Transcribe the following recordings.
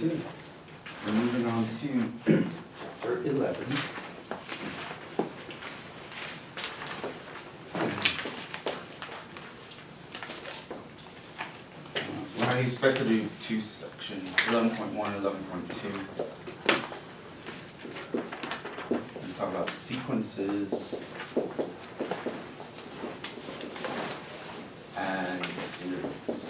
continue. We're moving on to chapter 11. I expect to do two sections, 11.1 and 11.2. We talk about sequences and series.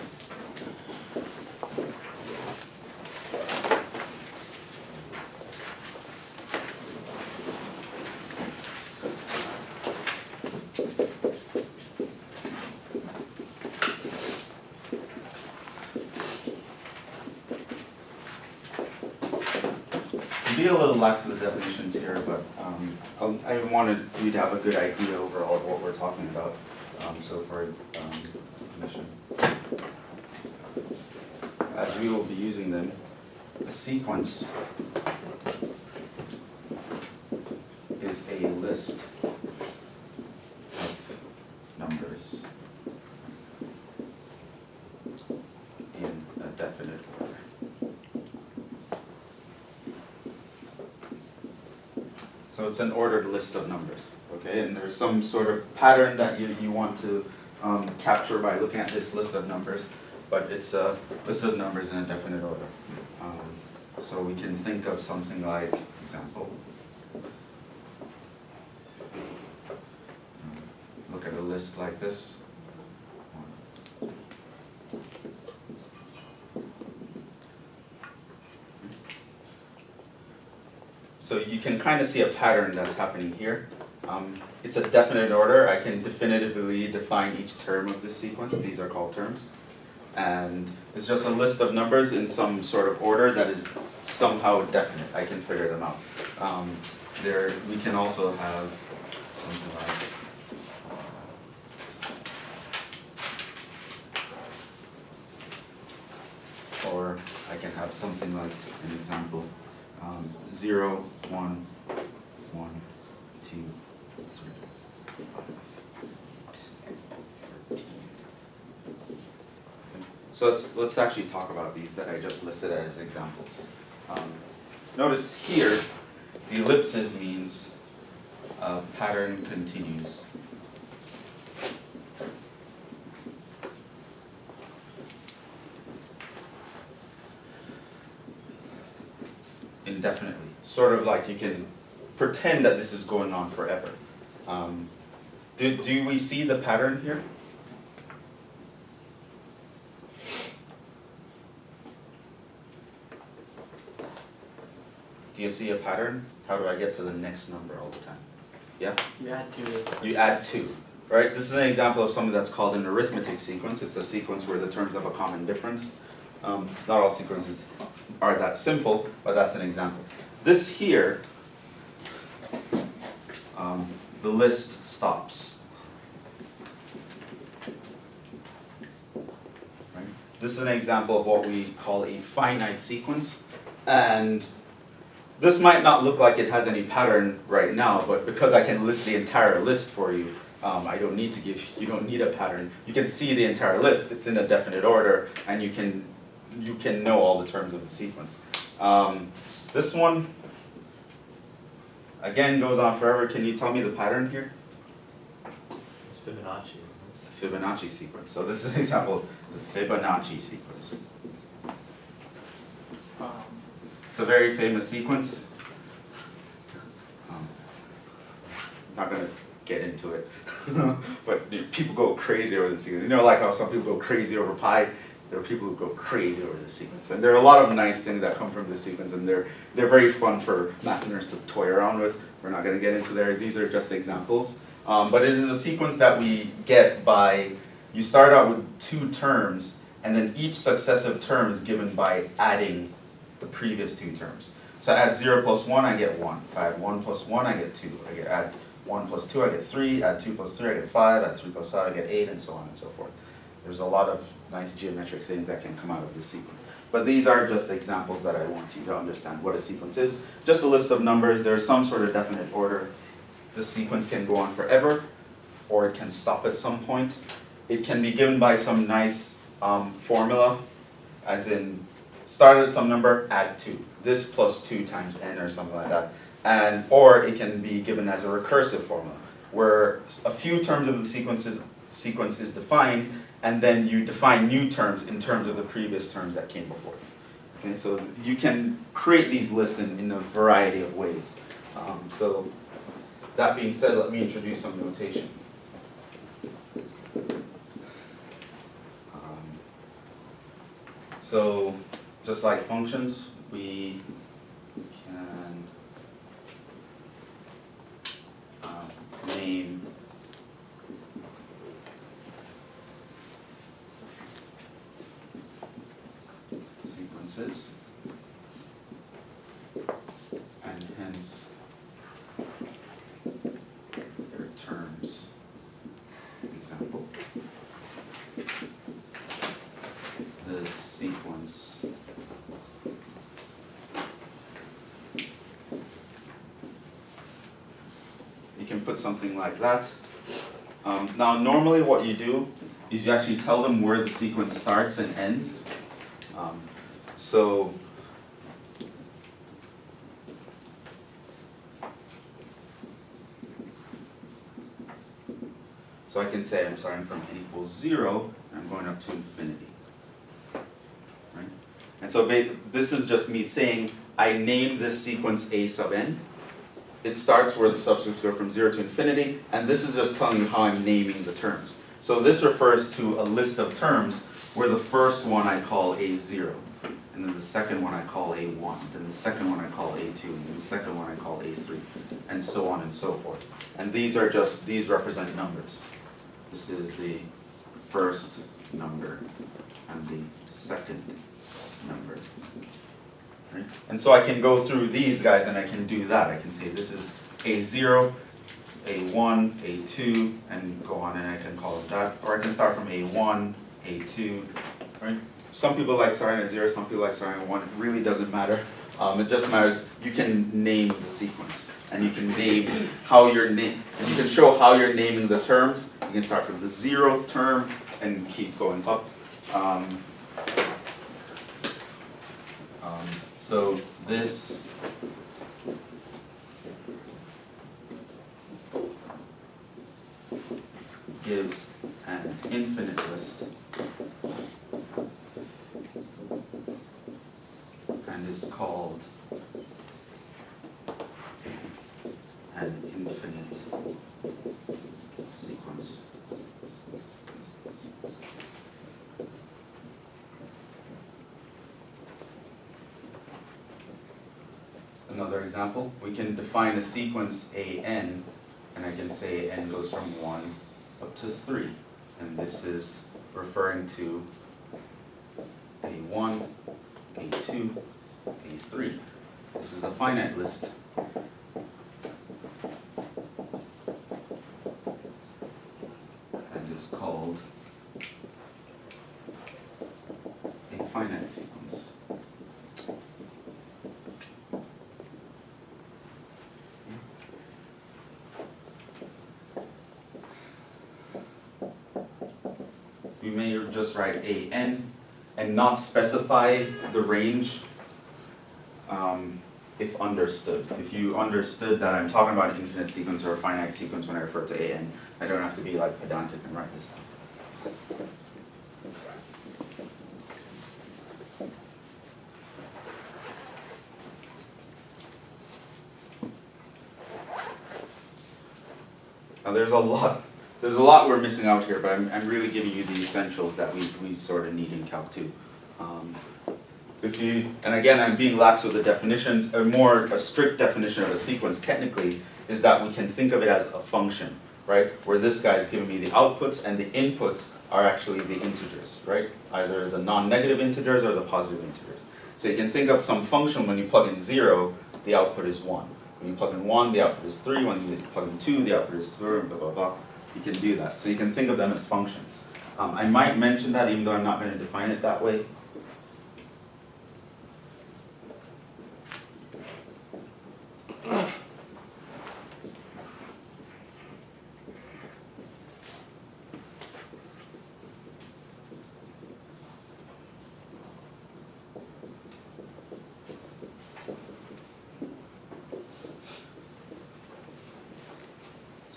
Be a little lax with the definitions here, but I wanted you to have a good idea overall of what we're talking about. So for definition, as we will be using them, a sequence is a list of numbers in a definite order. So it's an ordered list of numbers, okay? And there's some sort of pattern that you want to capture by looking at this list of numbers, but it's a list of numbers in a definite order. So we can think of something like, example, look at a list like this. So you can kind of see a pattern that's happening here. It's a definite order. I can definitively define each term of this sequence. These are called terms. And it's just a list of numbers in some sort of order that is somehow definite. I can figure them out. We can also have something like or I can have something like an example. 0, 1, 1, 2, 3, 5, 13. So let's actually talk about these that I just listed as examples. Notice here, the ellipsis means pattern continues. Indefinitely. Sort of like you can pretend that this is going on forever. Do we see the pattern here? Do you see a pattern? How do I get to the next number all the time? Yeah? You add 2. You add 2. Right? This is an example of something that's called an arithmetic sequence. It's a sequence where the terms have a common difference. Not all sequences are that simple, but that's an example. This here, the list stops. Right? This is an example of what we call a finite sequence. And this might not look like it has any pattern right now, but because I can list the entire list for you, you don't need a pattern. You can see the entire list. It's in a definite order, and you can know all the terms of the sequence. This one, again, goes on forever. Can you tell me the pattern here? It's Fibonacci. It's the Fibonacci sequence. So this is an example of the Fibonacci sequence. It's a very famous sequence. I'm not going to get into it, but people go crazy over the sequence. You know, like how some people go crazy over pi. There are people who go crazy over this sequence, and there are a lot of nice things that come from this sequence, and they're very fun for math nerds to toy around with. We're not going to get into there. These are just examples, but it is a sequence that we get by you start out with 2 terms, and then each successive term is given by adding the previous 2 terms. So I add 0 plus 1, I get 1. If I add 1 plus 1, I get 2. Add 1 plus 2, I get 3. Add 2 plus 3, I get 5. Add 3 plus 5, I get 8, and so on and so forth. There's a lot of nice geometric things that can come out of this sequence. But these are just examples that I want you to understand what a sequence is. Just a list of numbers. There's some sort of definite order. The sequence can go on forever, or it can stop at some point. It can be given by some nice formula, as in start at some number, add 2. This plus 2 times n or something like that. And, or it can be given as a recursive formula, where a few terms of the sequence is defined, and then you define new terms in terms of the previous terms that came before. Okay, so you can create these lists in a variety of ways. So that being said, let me introduce some notation. So just like functions, we can name sequences, and hence their terms. Example, the sequence you can put something like that. Now normally what you do is you actually tell them where the sequence starts and ends. So I can say I'm starting from n equals 0 and I'm going up to infinity. Right? And so this is just me saying I name this sequence a sub n. It starts where the subscripts go from 0 to infinity, and this is just telling you how I'm naming the terms. So this refers to a list of terms where the first one I call a0, and then the second one I call a1, then the second one I call a2, and then the second one I call a3, and so on and so forth. And these represent numbers. This is the first number and the second number. Right? And so I can go through these guys and I can do that. I can say this is a0, a1, a2, and go on, and I can call it that. Or I can start from a1, a2. Right? Some people like starting at 0, some people like starting at 1. It really doesn't matter. It just matters you can name the sequence, and you can name how you're you can show how you're naming the terms. You can start from the 0th term and keep going up. So this gives an infinite list and is called an infinite sequence. Another example, we can define a sequence an, and I can say n goes from 1 up to 3. And this is referring to a1, a2, a3. This is a finite list. And is called a finite sequence. We may just write an and not specify the range if understood. If you understood that I'm talking about an infinite sequence or a finite sequence when I refer to an, I don't have to be like pedantic and write this down. Now there's a lot we're missing out here, but I'm really giving you the essentials that we sort of need in Calc 2. And again, I'm being lax with the definitions. A strict definition of a sequence technically is that we can think of it as a function, right? Where this guy is giving me the outputs and the inputs are actually the integers, right? Either the non-negative integers or the positive integers. So you can think of some function when you plug in 0, the output is 1. When you plug in 1, the output is 3. When you plug in 2, the output is 3, blah, blah, blah. You can do that. So you can think of them as functions. I might mention that even though I'm not going to define it that way.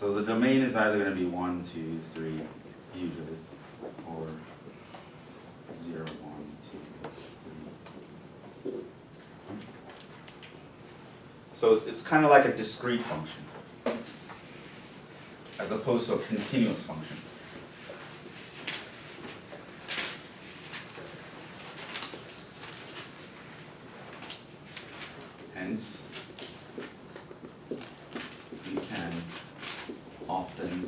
So the domain is either going to be 1, 2, 3, usually, or 0, 1, 2, 3. So it's kind of like a discrete function, as opposed to a continuous function. Hence, you can often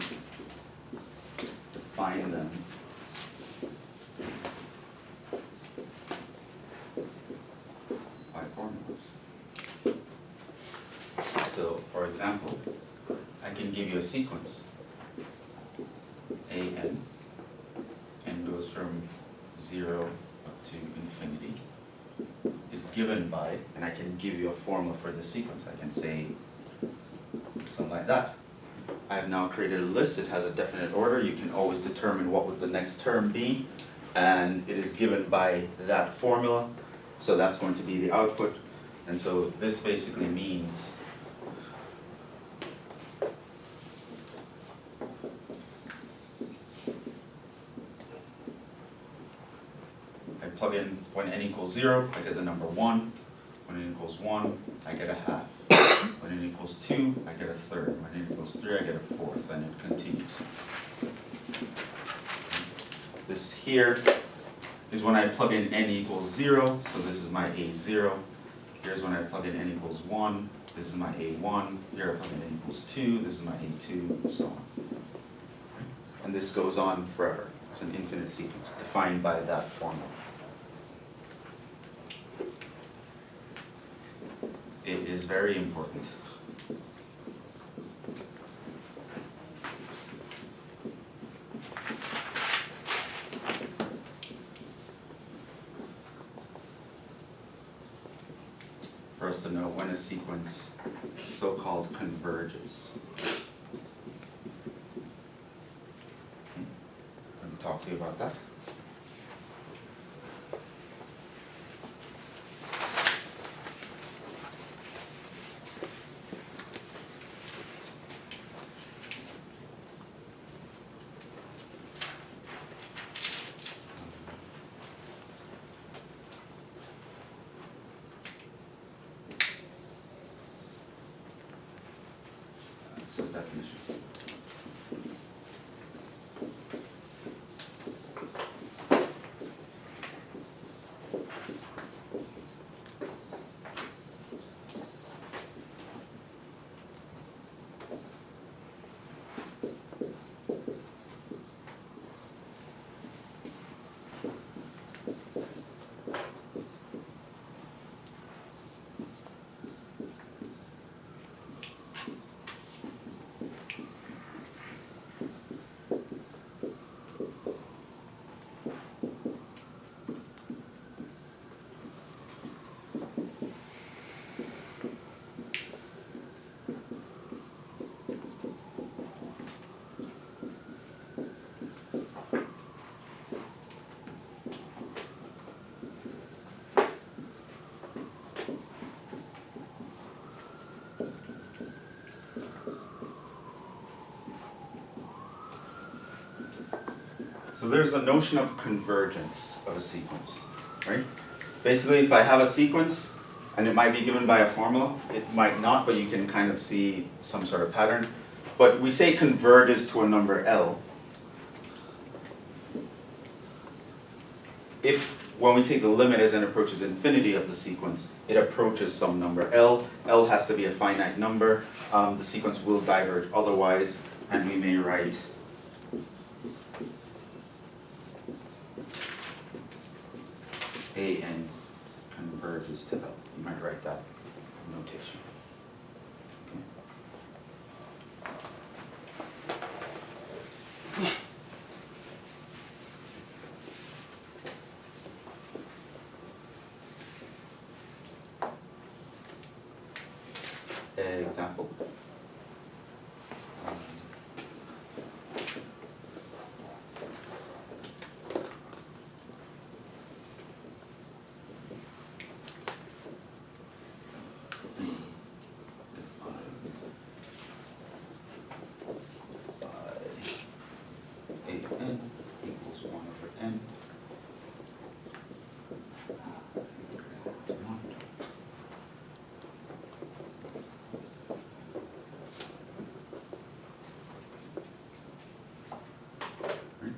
define them by formulas. So, for example, I can give you a sequence. An, n goes from 0 up to infinity, is given by, and I can give you a formula for the sequence. I can say something like that. I have now created a list. It has a definite order. You can always determine what would the next term be, and it is given by that formula. So that's going to be the output. And so this basically means I plug in when n equals 0, I get the number 1. When n equals 1, I get a half. When n equals 2, I get a third. When n equals 3, I get a fourth, and it continues. This here is when I plug in n equals 0, so this is my A0. Here's when I plug in n equals 1, this is my A1. Here I plug in n equals 2, this is my A2, so on. And this goes on forever. It's an infinite sequence defined by that formula. It is very important. For us to know when a sequence so-called converges. Let me talk to you about that. That's the definition. So there's a notion of convergence of a sequence, right? Basically, if I have a sequence, and it might be given by a formula, it might not, but you can kind of see some sort of pattern. But we say converges to a number L. If, when we take the limit as n approaches infinity of the sequence, it approaches some number L. L has to be a finite number. The sequence will diverge otherwise, and we may write an converges to L. You might write that notation. Example.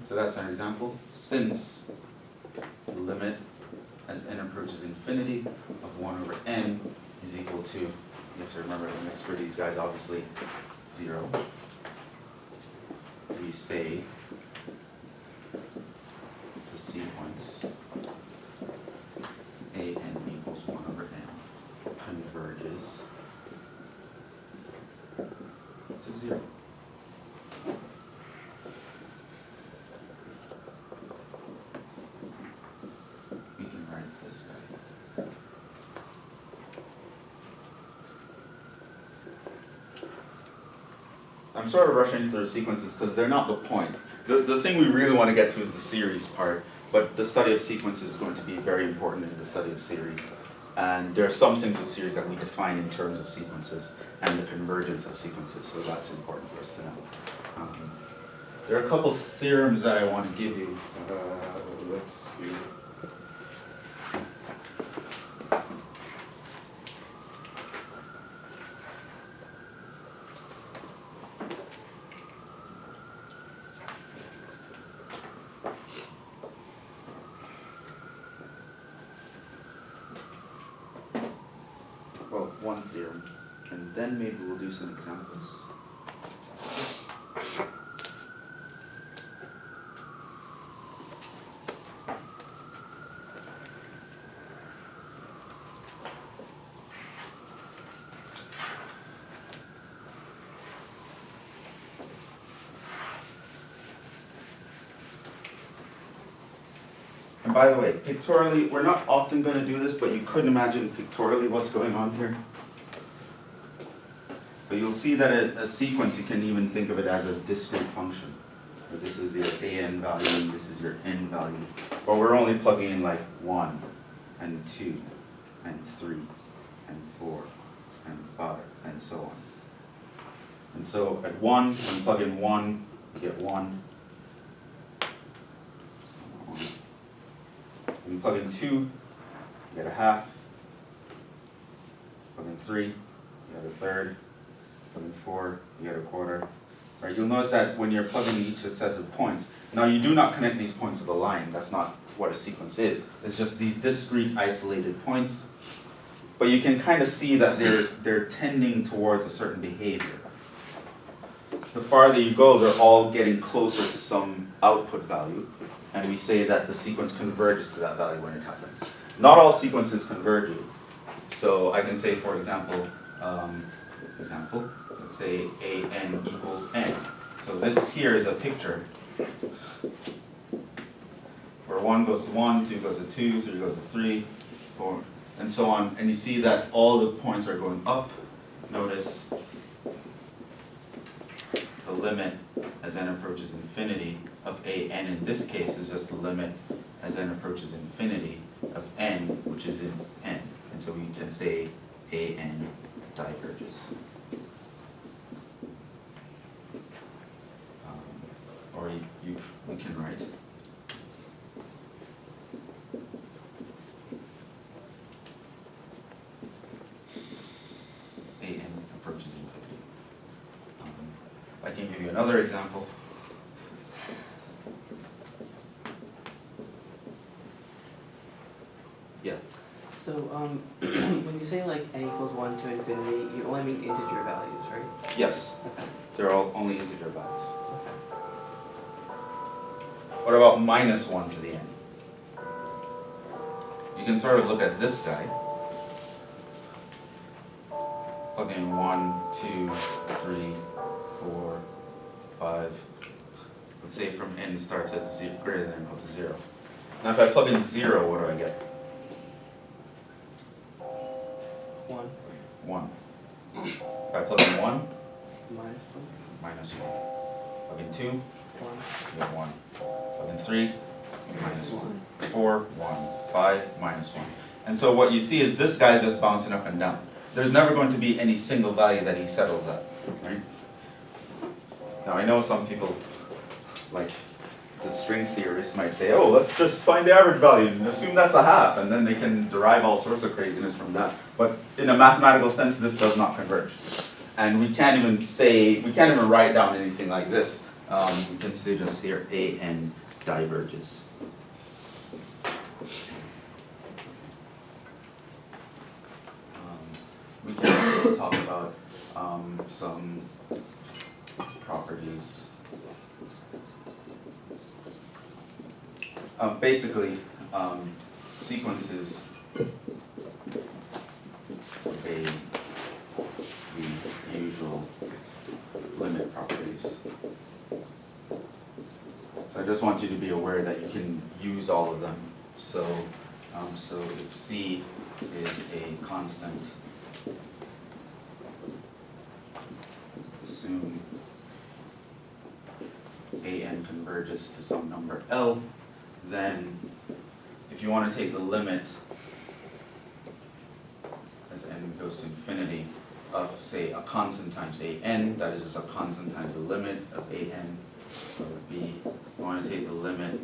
So that's an example. Since the limit as n approaches infinity of 1 over n is equal to, you have to remember limits for these guys, obviously 0. We say the sequence a n equals 1 over n converges to 0. We can write this guy. I'm sort of rushing through sequences because they're not the point. The thing we really want to get to is the series part, but the study of sequences is going to be very important in the study of series. And there are some things with series that we define in terms of sequences and the convergence of sequences, so that's important for us to know. There are a couple theorems that I want to give you. Let's see. Well, one theorem, and then maybe we'll do some examples. And by the way, pictorially, we're not often going to do this, but you could imagine pictorially what's going on here. But you'll see that a sequence, you can even think of it as a discrete function. Where this is your an value, and this is your n value. But we're only plugging in like 1, and 2, and 3, and 4, and 5, and so on. And so at 1, when you plug in 1, you get 1. When you plug in 2, you get a half. Plug in 3, you get a third. Plug in 4, you get a quarter. Right? You'll notice that when you're plugging in each successive points, now you do not connect these points with a line. That's not what a sequence is. It's just these discrete isolated points. But you can kind of see that they're tending towards a certain behavior. The farther you go, they're all getting closer to some output value. And we say that the sequence converges to that value when it happens. Not all sequences converge. So I can say, for example, let's say an equals n. So this here is a picture where 1 goes to 1, 2 goes to 2, 3 goes to 3, 4, and so on. And you see that all the points are going up. Notice the limit as n approaches infinity of a n in this case is just the limit as n approaches infinity of n, which is in n. And so we can say a n diverges. Or we can write a n approaches infinity. I can give you another example. Yeah. So when you say like n equals 1 to infinity, you only mean integer values, right? Yes. Okay. They're all only integer values. Okay. What about minus 1 to the n? You can sort of look at this guy. Plug in 1, 2, 3, 4, 5. Let's say from n starts at greater than or equal to 0. Now if I plug in 0, what do I get? 1. 1. If I plug in 1, Minus minus 1. Plug in 2, 1. you get 1. Plug in 3, minus 1. 4, 1. 5, minus 1. And so what you see is this guy's just bouncing up and down. There's never going to be any single value that he settles at. Right? Now I know some people, like the string theorists, might say, oh, let's just find the average value and assume that's a half, and then they can derive all sorts of craziness from that. But in a mathematical sense, this does not converge. And we can't even write down anything like this we can say just here an diverges. We can also talk about some properties. Basically, sequences obey the usual limit properties. So I just want you to be aware that you can use all of them. So, so if C is a constant, assume an converges to some number L, then if you want to take the limit as n goes to infinity of, say, a constant times an, that is just a constant times the limit of an, that would be, you want to take the limit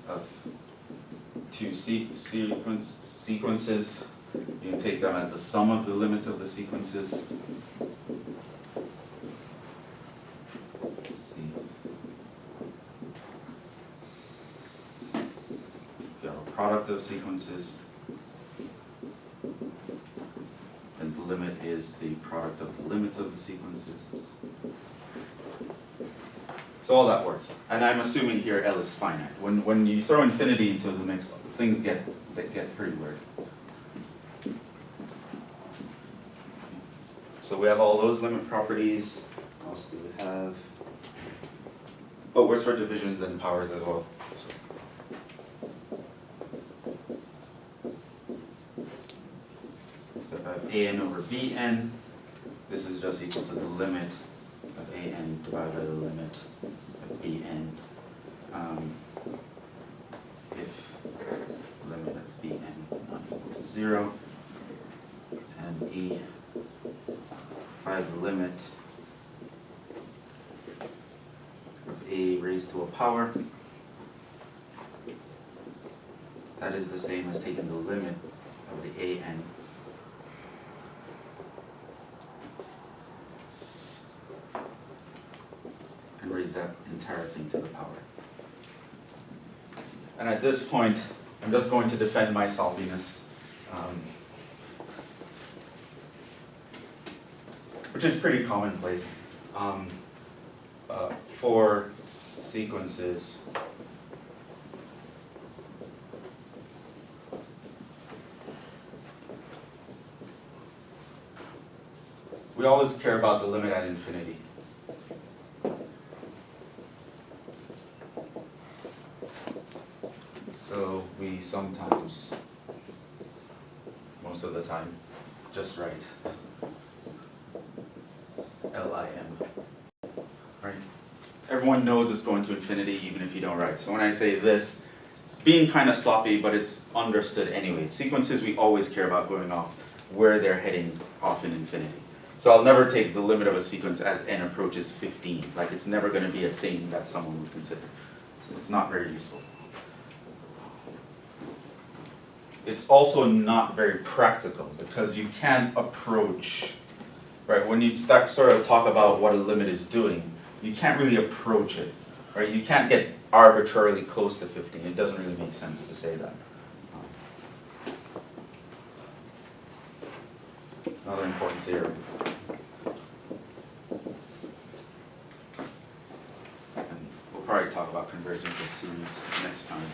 of two sequences, you can take them as the sum of the limits of the sequences. See. You have a product of sequences, and the limit is the product of the limits of the sequences. So all that works. And I'm assuming here L is finite. When you throw infinity into the mix, things get pretty weird. So we have all those limit properties. What else do we have? Oh, works for divisions and powers as well. So if I have an over bn, this is just equal to the limit of an divided by the limit of bn. If limit of bn not equal to 0, and if I have the limit of a raised to a power, that is the same as taking the limit of the an and raise that entire thing to the power. And at this point, I'm just going to defend my solviness, which is pretty commonplace for sequences. We always care about the limit at infinity. So we sometimes, most of the time, just write LIM, right? Everyone knows it's going to infinity even if you don't write. So when I say this, it's being kind of sloppy, but it's understood anyway. Sequences, we always care about going off where they're heading off in infinity. So I'll never take the limit of a sequence as n approaches 15. Like, it's never going to be a thing that someone would consider. So it's not very useful. It's also not very practical because you can't approach, right? When you start sort of talk about what a limit is doing, you can't really approach it, right? You can't get arbitrarily close to 15. It doesn't really make sense to say that. Another important theorem. And we'll probably talk about convergence of series next time.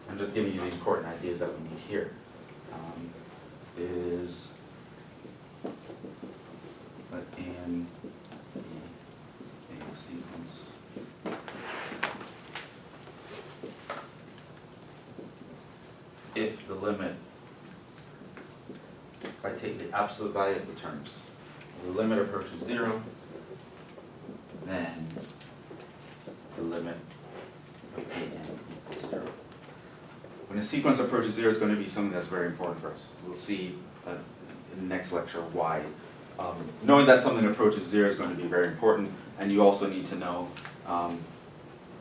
I'm just giving you the important ideas that we need here. Is let n be a sequence if the limit, if I take the absolute value of the terms, the limit approaches 0, then the limit of an equals 0. When a sequence approaches 0 is going to be something that's very important for us. We'll see in the next lecture why. Knowing that something approaches 0 is going to be very important, and you also need to know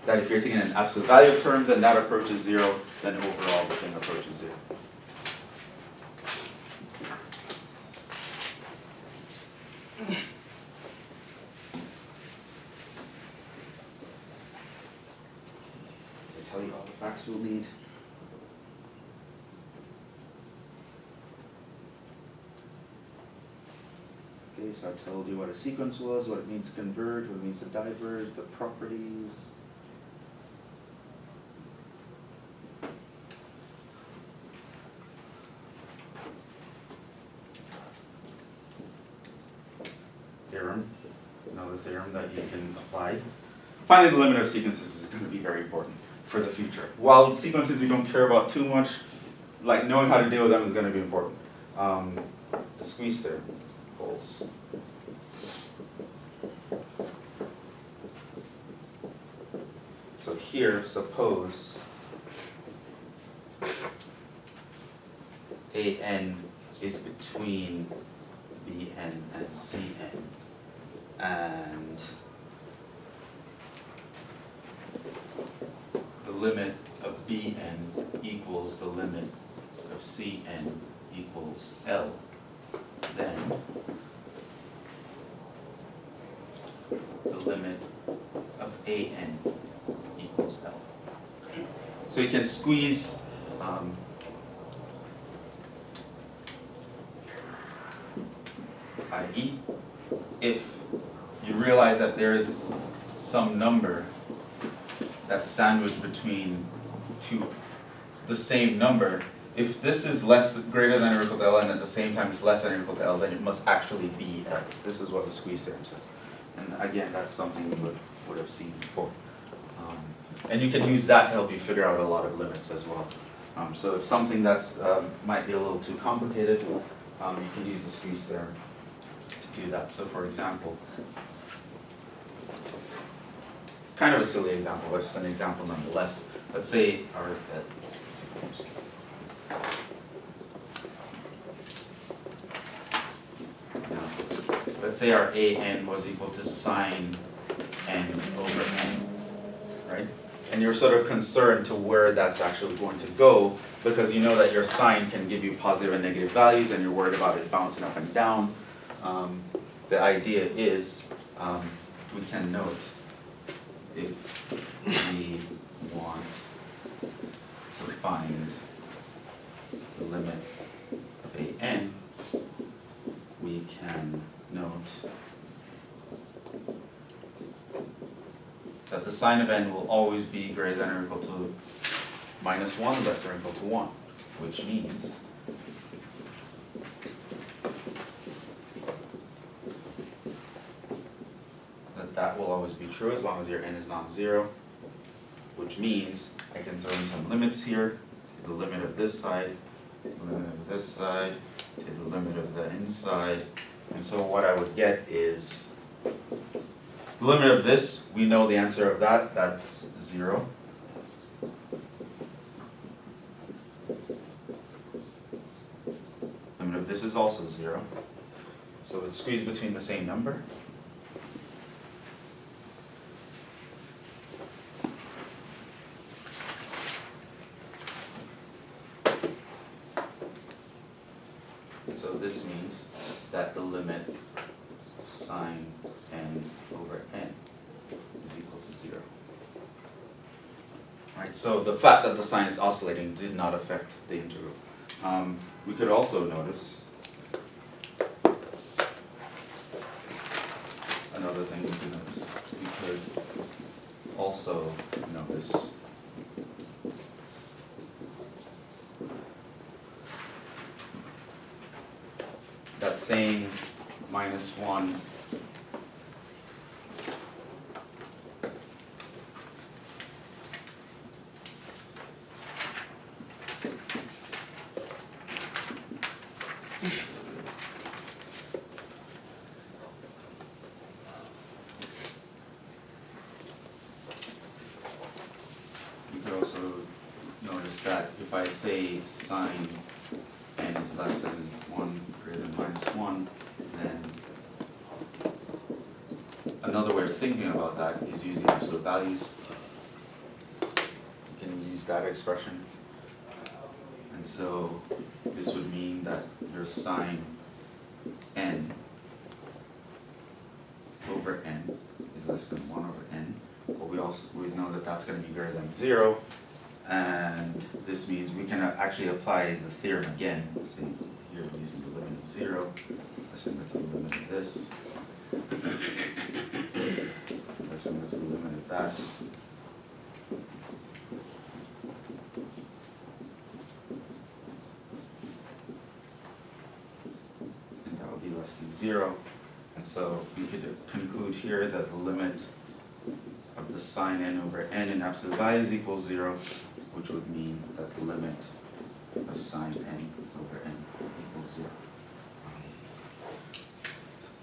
that if you're taking an absolute value of terms and that approaches 0, then overall the thing approaches 0. complete. Okay, so I told you what a sequence was, what it means to converge, what it means to diverge, the properties. Theorem, another theorem that you can apply. Finding the limit of sequences is going to be very important for the future. While sequences we don't care about too much, like knowing how to deal with them is going to be important. The squeeze theorem holds. So here, suppose AN is between BN and CN, and the limit of BN equals the limit of CN equals L, then the limit of AN equals L. So you can squeeze i.e. if you realize that there is some number that's sandwiched between the same number, if this is greater than or equal to L and at the same time it's less than or equal to L, then it must actually be L. This is what the squeeze theorem says. And again, that's something you would have seen before. And you can use that to help you figure out a lot of limits as well. So if something that's might be a little too complicated, you can use the squeeze theorem to do that. So for example, kind of a silly example, but just an example nonetheless. Let's say our AN was equal to sine n over n, right? And you're sort of concerned to where that's actually going to go because you know that your sine can give you positive and negative values and you're worried about it bouncing up and down. The idea is we can note if we want to find the limit of AN, we can note that the sine of n will always be greater than or equal to -1, less than or equal to 1, which means that will always be true as long as your n is non-zero, which means I can throw in some limits here, to the limit of this side, the limit of this side, to the limit of the inside, and so what I would get is the limit of this, we know the answer of that, that's 0. Limit of this is also 0. So it's squeezed between the same number. So this means that the limit of sine n over n is equal to 0. Right, so the fact that the sign is oscillating did not affect the integral. We could also notice another thing we could notice. We could also notice that same -1 you could also notice that if I say sine n is less than 1 greater than -1, then another way of thinking about that is using absolute values. You can use that expression. And so this would mean that your sine n over n is less than 1 over n. But we also always know that that's going to be greater than 0. And this means we can actually apply the theorem again. See, here we're using the limit of 0. Assume it's the limit of this. Assume it's the limit of that. And that would be less than 0. And so we could conclude here that the limit of the sine n over n in absolute values equals 0, which would mean that the limit of sine n over n equals 0.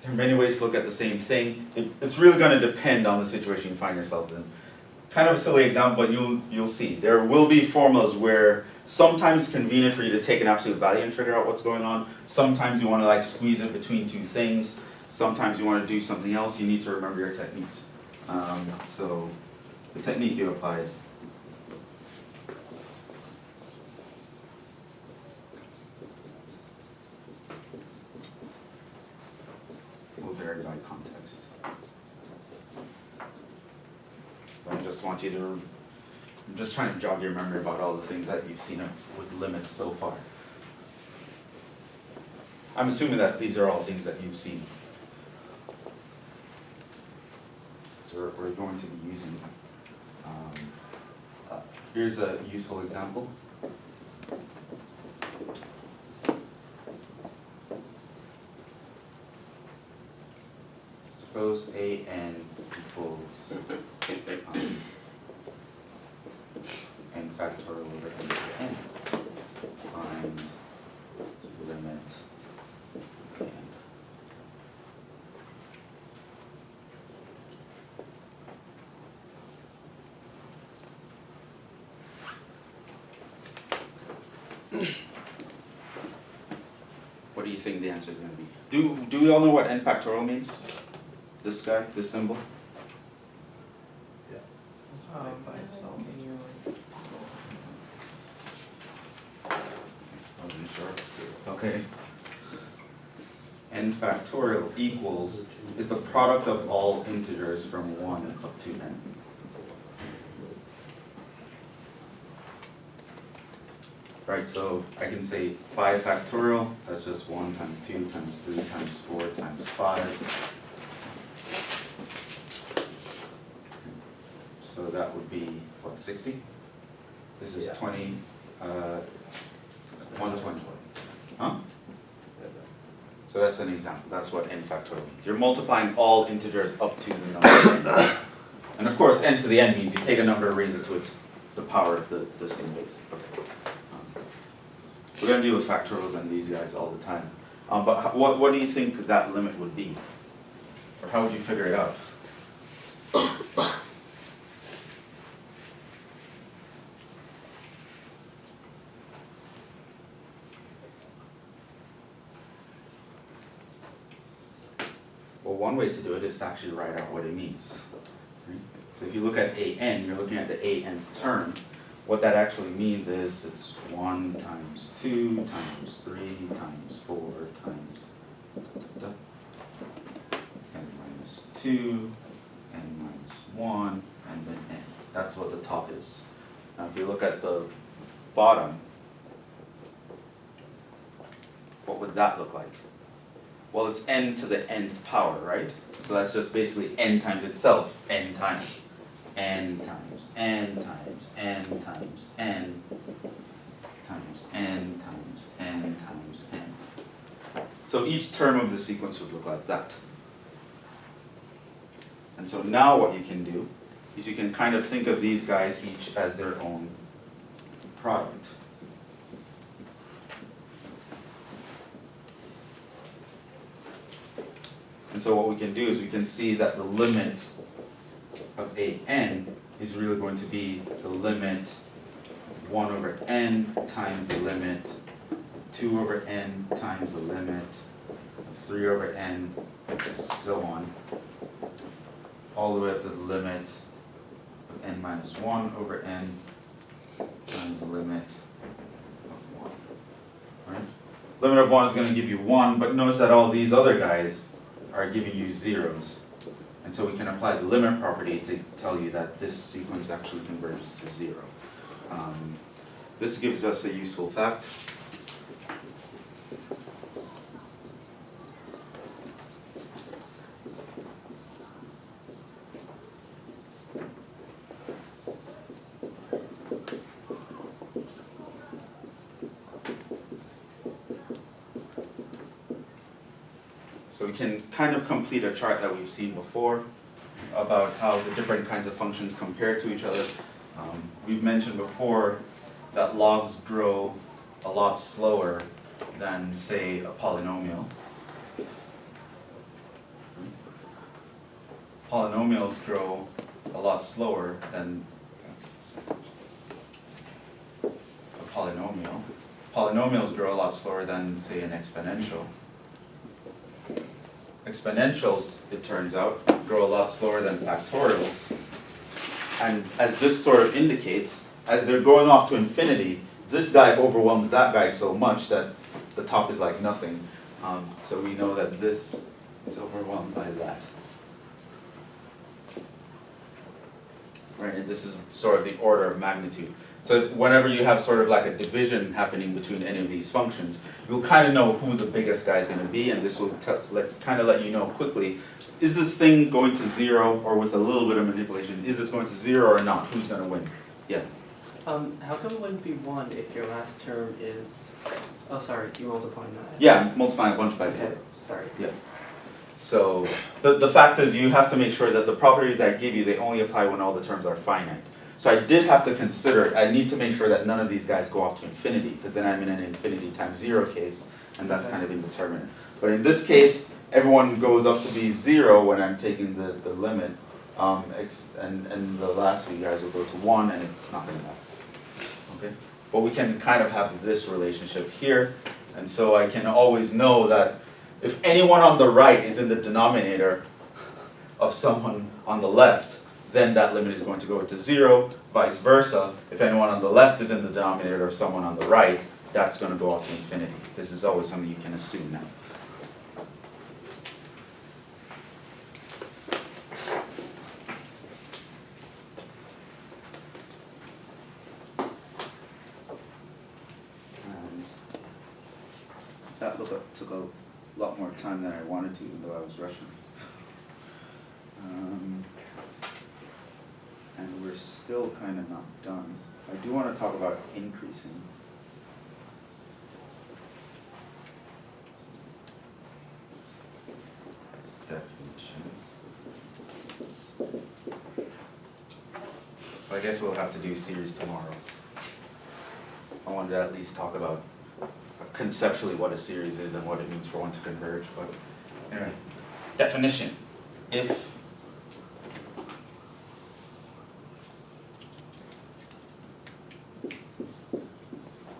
There are many ways to look at the same thing. It's really going to depend on the situation you find yourself in. Kind of a silly example, but you'll see. There will be formulas where sometimes it's convenient for you to take an absolute value and figure out what's going on. Sometimes you want to like squeeze it between two things. Sometimes you want to do something else. You need to remember your techniques. So the technique you applied will vary by context. I just want you to, I'm just trying to jog your memory about all the things that you've seen with limits so far. I'm assuming that these are all things that you've seen. So we're going to be using them. Here's a useful example. Suppose an equals n factorial over n to the n. Find limit n. What do you think the answer is going to be? Do we all know what n factorial means? This guy, this symbol? By itself. Wasn't sure. Okay. N factorial equals is the product of all integers from 1 up to n. Right, so I can say 5 factorial, that's just 1 times 2 times 3 times 4 times 5. So that would be, what, 60? This is 20, 120. Huh? So that's an example. That's what n factorial means. You're multiplying all integers up to the number n. And of course, n to the n means you take a number, raise it to the power of the same base. Okay. We're going to deal with factorials and these guys all the time. But what do you think that limit would be? Or how would you figure it out? Well, one way to do it is to actually write out what it means. So if you look at an, you're looking at the anth term. What that actually means is it's 1 times 2 times 3 times 4 times n minus 2, n minus 1, and then n. That's what the top is. Now if you look at the bottom, what would that look like? Well, it's n to the nth power, right? So that's just basically n times itself, n times. N times n times n times n times n times n times n. So each term of the sequence would look like that. And so now what you can do is you can kind of think of these guys each as their own product. And so what we can do is we can see that the limit of an is really going to be the limit 1 over n times the limit 2 over n times the limit of 3 over n, so on, all the way up to the limit of n minus 1 over n times the limit of 1. Right? Limit of 1 is going to give you 1, but notice that all these other guys are giving you zeros. And so we can apply the limit property to tell you that this sequence actually converges to 0. This gives us a useful fact. So we can kind of complete a chart that we've seen before about how the different kinds of functions compare to each other. We've mentioned before that logs grow a lot slower than, say, a polynomial. Polynomials grow a lot slower than a polynomial. Polynomials grow a lot slower than, say, an exponential. Exponentials, it turns out, grow a lot slower than factorials. And as this sort of indicates, as they're going off to infinity, this guy overwhelms that guy so much that the top is like nothing. So we know that this is overwhelmed by that. Right, and this is sort of the order of magnitude. So whenever you have sort of like a division happening between any of these functions, you'll kind of know who the biggest guy is going to be, and this will kind of let you know quickly, is this thing going to 0, or with a little bit of manipulation, is this going to 0 or not? Who's going to win? Yeah? How come it wouldn't be 1 if your last term is, oh sorry, you're multiplying that? Yeah, multiplying a bunch by 0. Okay, sorry. Yeah. So the fact is you have to make sure that the properties I give you, they only apply when all the terms are finite. So I did have to consider, I need to make sure that none of these guys go off to infinity, because then I'm in an infinity times 0 case, and that's kind of indeterminate. But in this case, everyone goes up to be 0 when I'm taking the limit, and the last few guys will go to 1, and it's not going to matter. Okay? But we can kind of have this relationship here, and so I can always know that if anyone on the right is in the denominator of someone on the left, then that limit is going to go to 0, vice versa. If anyone on the left is in the denominator of someone on the right, that's going to go out to infinity. This is always something you can assume now. And that took a lot more time than I wanted to, even though I was rushing. And we're still kind of not done. I do want to talk about increasing. Definition. So I guess we'll have to do series tomorrow. I wanted to at least talk about conceptually what a series is and what it means for one to converge. But anyway, definition. If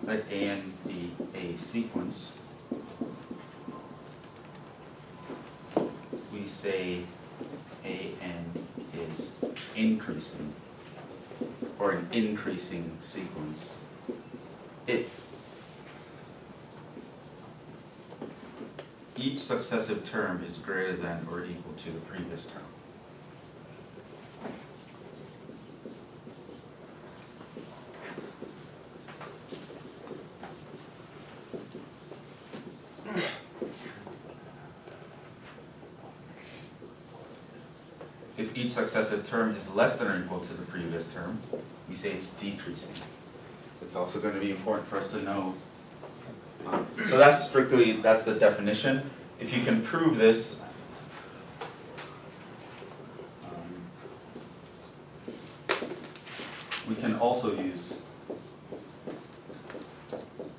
let A(n) be a sequence, we say A(n) is increasing, or an increasing sequence, if each successive term is greater than or equal to the previous term. If each successive term is less than or equal to the previous term, we say it's decreasing. It's also going to be important for us to know. So that's the definition. If you can prove this, we can also use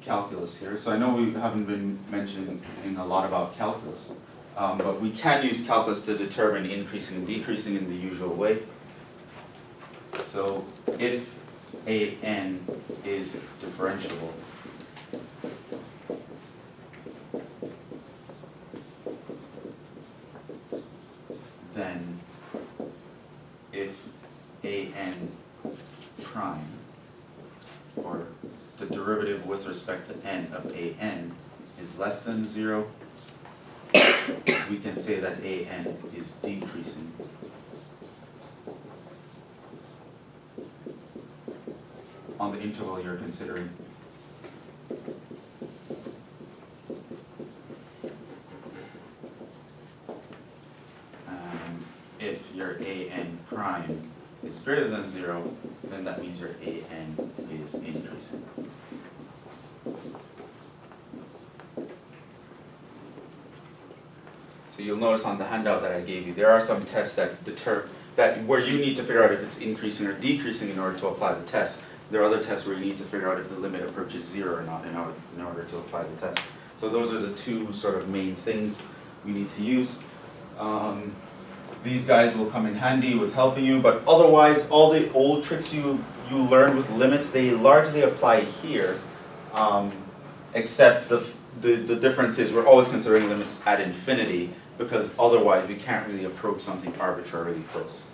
calculus here. So I know we haven't been mentioning a lot about calculus. But we can use calculus to determine increasing and decreasing in the usual way. So if A(n) is differentiable, then if A(n) prime, or the derivative with respect to n of A(n) is less than 0, we can say that A(n) is decreasing. on the interval you're considering. And if your an prime is greater than 0, then that means your an is increasing. So you'll notice on the handout that I gave you, there are some tests that where you need to figure out if it's increasing or decreasing in order to apply the test. There are other tests where you need to figure out if the limit approaches 0 or not in order to apply the test. So those are the two sort of main things we need to use. These guys will come in handy with helping you, but otherwise all the old tricks you learned with limits, they largely apply here, except the difference is we're always considering limits at infinity, because otherwise we can't really approach something arbitrarily close,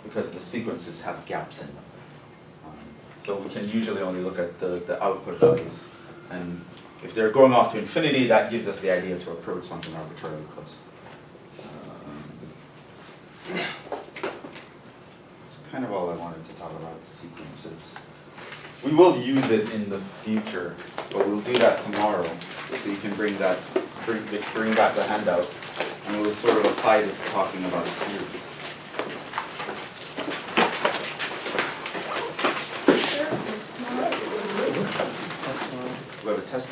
because the sequences have gaps in them. So we can usually only look at the output values, and if they're going off to infinity, that gives us the idea to approach something arbitrarily close. That's kind of all I wanted to talk about sequences. We will use it in the future, but we'll do that tomorrow, so you can bring back the handout, and we'll sort of apply this to talking about a series. We have a test.